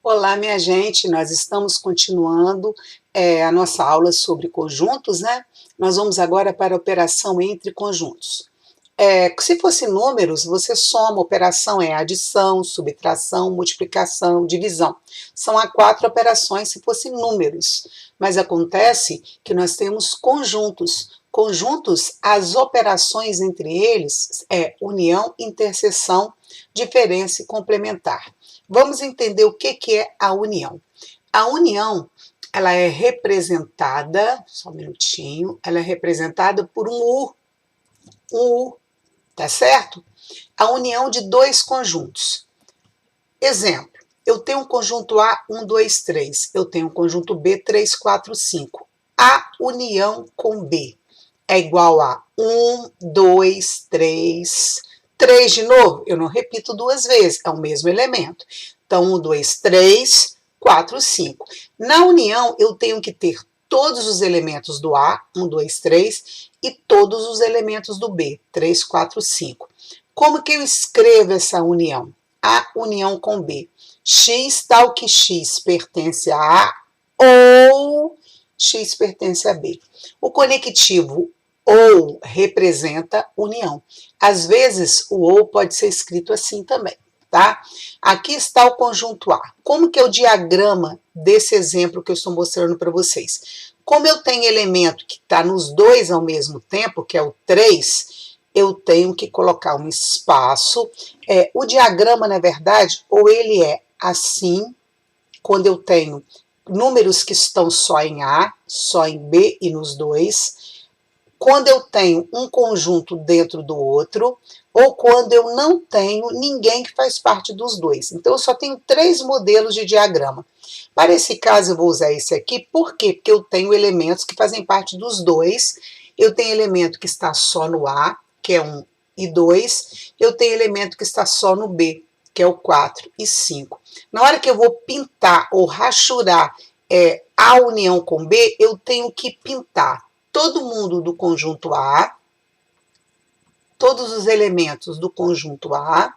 Olá, minha gente, nós estamos continuando a nossa aula sobre conjuntos, né? Nós vamos agora para a operação entre conjuntos. Se fosse números, você soma, operação é adição, subtração, multiplicação, divisão. São as 4 operações se fossem números, mas acontece que nós temos conjuntos. Conjuntos, as operações entre eles é união, interseção, diferença e complementar. Vamos entender o que é a união. A união, ela é representada, só um minutinho, ela é representada por um U, tá certo? A união de dois conjuntos. Exemplo, eu tenho um conjunto A, 1, 2, 3. Eu tenho um conjunto B, 3, 4, 5. A união com B é igual a 1, 2, 3, 3 de novo. Eu não repito duas vezes, é o mesmo elemento. Então, 1, 2, 3, 4, 5. Na união, eu tenho que ter todos os elementos do A, 1, 2, 3, e todos os elementos do B, 3, 4, 5. Como que eu escrevo essa união? A união com B. X tal que X pertence a A ou X pertence a B. O conectivo ou representa união. Às vezes, o ou pode ser escrito assim também, tá? Aqui está o conjunto A. Como que é o diagrama desse exemplo que eu estou mostrando para vocês? Como eu tenho elemento que está nos dois ao mesmo tempo, que é o 3, eu tenho que colocar um espaço. O diagrama, na verdade, ou ele é assim, quando eu tenho números que estão só em A, só em B e nos dois, quando eu tenho um conjunto dentro do outro, ou quando eu não tenho ninguém que faz parte dos dois. Então, eu só tenho 3 modelos de diagrama. Para esse caso, eu vou usar esse aqui, por quê? Porque eu tenho elementos que fazem parte dos dois. Eu tenho elemento que está só no A, que é 1 e 2. Eu tenho elemento que está só no B, que é o 4 e 5. Na hora que eu vou pintar ou rachurar a união com B, eu tenho que pintar todo mundo do conjunto A, todos os elementos do conjunto A,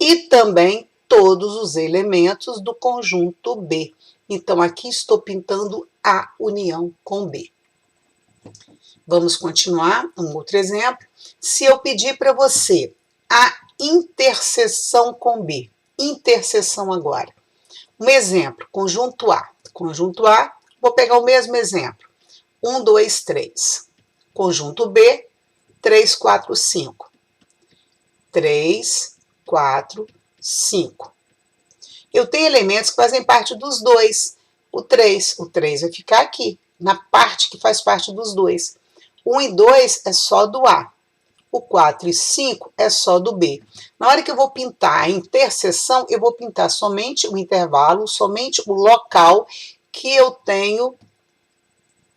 e também todos os elementos do conjunto B. Então, aqui estou pintando a união com B. Vamos continuar, um outro exemplo. Se eu pedir para você a interseção com B, interseção agora. Um exemplo, conjunto A. Conjunto A, vou pegar o mesmo exemplo. 1, 2, 3. Conjunto B, 3, 4, 5. 3, 4, 5. Eu tenho elementos que fazem parte dos dois. O 3 vai ficar aqui, na parte que faz parte dos dois. 1 e 2 é só do A. O 4 e 5 é só do B. Na hora que eu vou pintar a interseção, eu vou pintar somente o intervalo, somente o local que eu tenho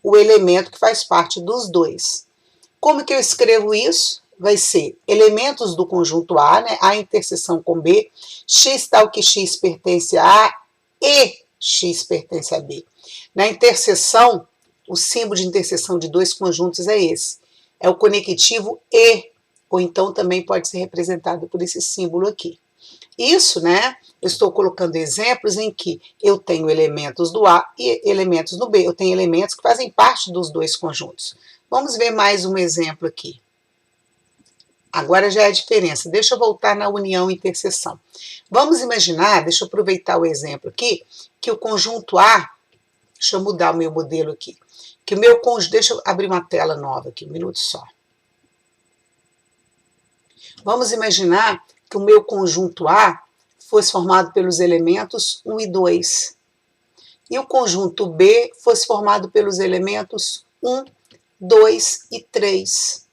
o elemento que faz parte dos dois. Como que eu escrevo isso? Vai ser elementos do conjunto A, né? A interseção com B, X tal que X pertence a A e X pertence a B. Na interseção, o símbolo de interseção de dois conjuntos é esse. É o conectivo E, ou então também pode ser representado por esse símbolo aqui. Isso, né? Eu estou colocando exemplos em que eu tenho elementos do A e elementos do B. Eu tenho elementos que fazem parte dos dois conjuntos. Vamos ver mais um exemplo aqui. Agora já é a diferença. Deixa eu voltar na união e interseção. Vamos imaginar, deixa eu aproveitar o exemplo aqui, que o conjunto A, deixa eu mudar o meu modelo aqui, que o meu conjunto, deixa eu abrir uma tela nova aqui, um minuto só. Vamos imaginar que o meu conjunto A fosse formado pelos elementos 1 e 2. E o conjunto B fosse formado pelos elementos 1, 2 e 3.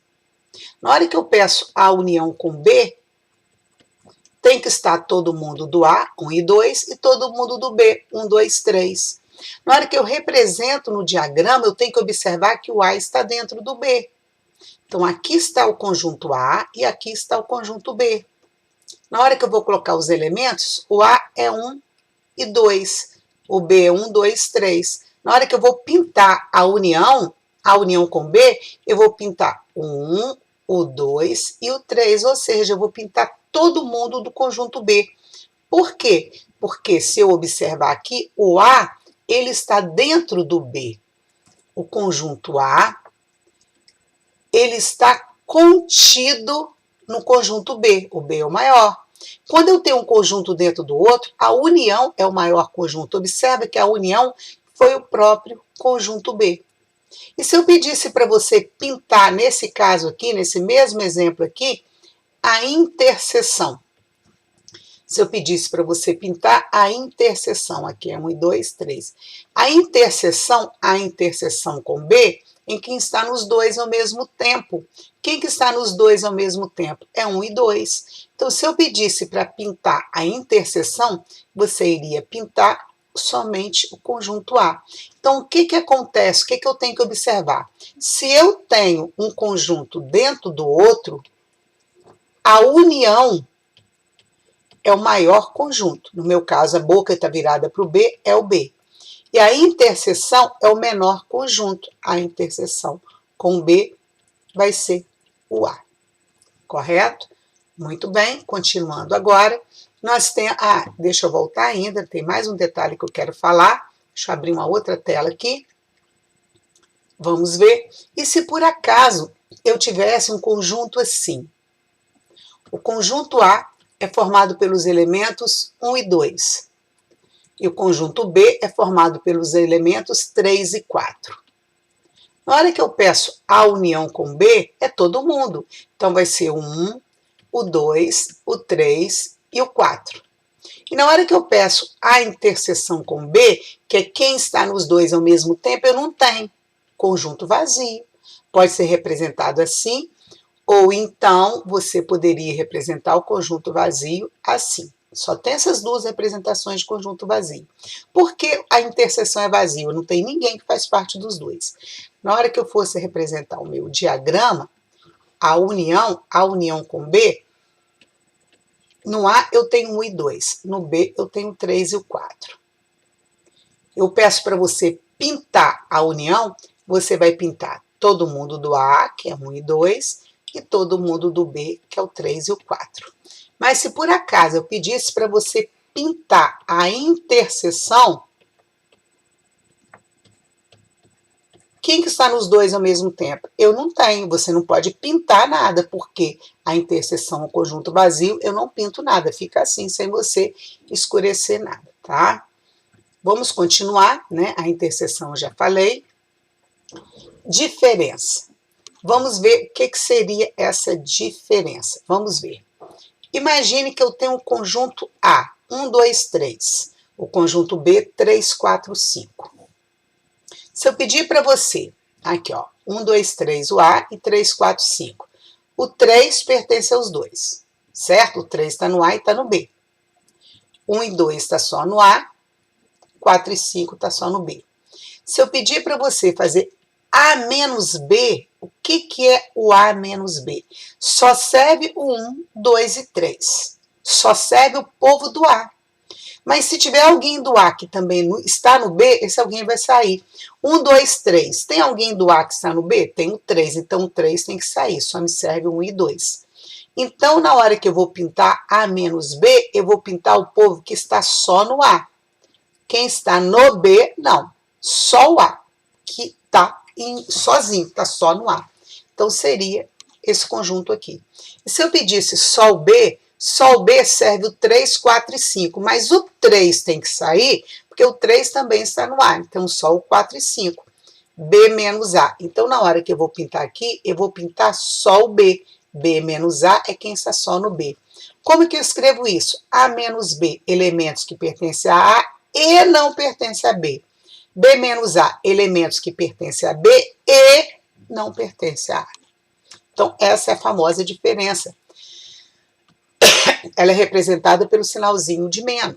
Na hora que eu peço a união com B, tem que estar todo mundo do A, 1 e 2, e todo mundo do B, 1, 2, 3. Na hora que eu represento no diagrama, eu tenho que observar que o A está dentro do B. Então, aqui está o conjunto A e aqui está o conjunto B. Na hora que eu vou colocar os elementos, o A é 1 e 2, o B é 1, 2, 3. Na hora que eu vou pintar a união com B, eu vou pintar o 1, o 2 e o 3, ou seja, eu vou pintar todo mundo do conjunto B. Por quê? Porque se eu observar aqui, o A, ele está dentro do B. O conjunto A, ele está contido no conjunto B. O B é o maior. Quando eu tenho um conjunto dentro do outro, a união é o maior conjunto. Observe que a união foi o próprio conjunto B. E se eu pedisse para você pintar, nesse caso aqui, nesse mesmo exemplo aqui, a interseção. Se eu pedisse para você pintar a interseção, aqui é 1 e 2, 3. A interseção com B, em quem está nos dois ao mesmo tempo. Quem que está nos dois ao mesmo tempo? É 1 e 2. Então, se eu pedisse para pintar a interseção, você iria pintar somente o conjunto A. Então, o que acontece? O que eu tenho que observar? Se eu tenho um conjunto dentro do outro, a união é o maior conjunto. No meu caso, a boca está virada para o B, é o B. E a interseção é o menor conjunto. A interseção com B vai ser o A. Correto? Muito bem, continuando agora. Nós temos... deixa eu voltar ainda, tem mais um detalhe que eu quero falar. Deixa eu abrir uma outra tela aqui. Vamos ver. E se por acaso eu tivesse um conjunto assim? O conjunto A é formado pelos elementos 1 e 2. E o conjunto B é formado pelos elementos 3 e 4. Na hora que eu peço a união com B, é todo mundo. Então, vai ser o 1, o 2, o 3 e o 4. E na hora que eu peço a interseção com B, que é quem está nos dois ao mesmo tempo, eu não tenho. Conjunto vazio. Pode ser representado assim, ou então você poderia representar o conjunto vazio assim. Só tem essas duas representações de conjunto vazio. Por que a interseção é vazio? Não tem ninguém que faz parte dos dois. Na hora que eu fosse representar o meu diagrama, a união com B, no A eu tenho 1 e 2, no B eu tenho 3 e o 4. Eu peço para você pintar a união, você vai pintar todo mundo do A, que é 1 e 2, e todo mundo do B, que é o 3 e o 4. Mas se por acaso eu pedisse para você pintar a interseção, quem que está nos dois ao mesmo tempo? Eu não tenho, você não pode pintar nada, porque a interseção é um conjunto vazio, eu não pinto nada, fica assim, sem você escurecer nada, tá? Vamos continuar, né? A interseção eu já falei. Diferença. Vamos ver o que seria essa diferença. Vamos ver. Imagine que eu tenho um conjunto A, 1, 2, 3. O conjunto B, 3, 4, 5. Se eu pedir para você, aqui ó, 1, 2, 3 o A e 3, 4, 5. O 3 pertence aos dois, certo? O 3 está no A e está no B. 1 e 2 está só no A, 4 e 5 está só no B. Se eu pedir para você fazer A menos B, o que é o A menos B? Só serve o 1, 2 e 3. Só serve o povo do A. Mas se tiver alguém do A que também está no B, esse alguém vai sair. 1, 2, 3. Tem alguém do A que está no B? Tem o 3. Então, o 3 tem que sair. Só me serve o 1 e 2. Então, na hora que eu vou pintar A menos B, eu vou pintar o povo que está só no A. Quem está no B, não. Só o A, que está sozinho, está só no A. Então, seria esse conjunto aqui. E se eu pedisse só o B serve o 3, 4 e 5, mas o 3 tem que sair, porque o 3 também está no A, então só o 4 e 5. B menos A. Então, na hora que eu vou pintar aqui, eu vou pintar só o B. B menos A é quem está só no B. Como que eu escrevo isso? A menos B, elementos que pertencem a A e não pertencem a B. B menos A, elementos que pertencem a B e não pertencem a A. Então, essa é a famosa diferença. Ela é representada pelo sinalzinho de menos.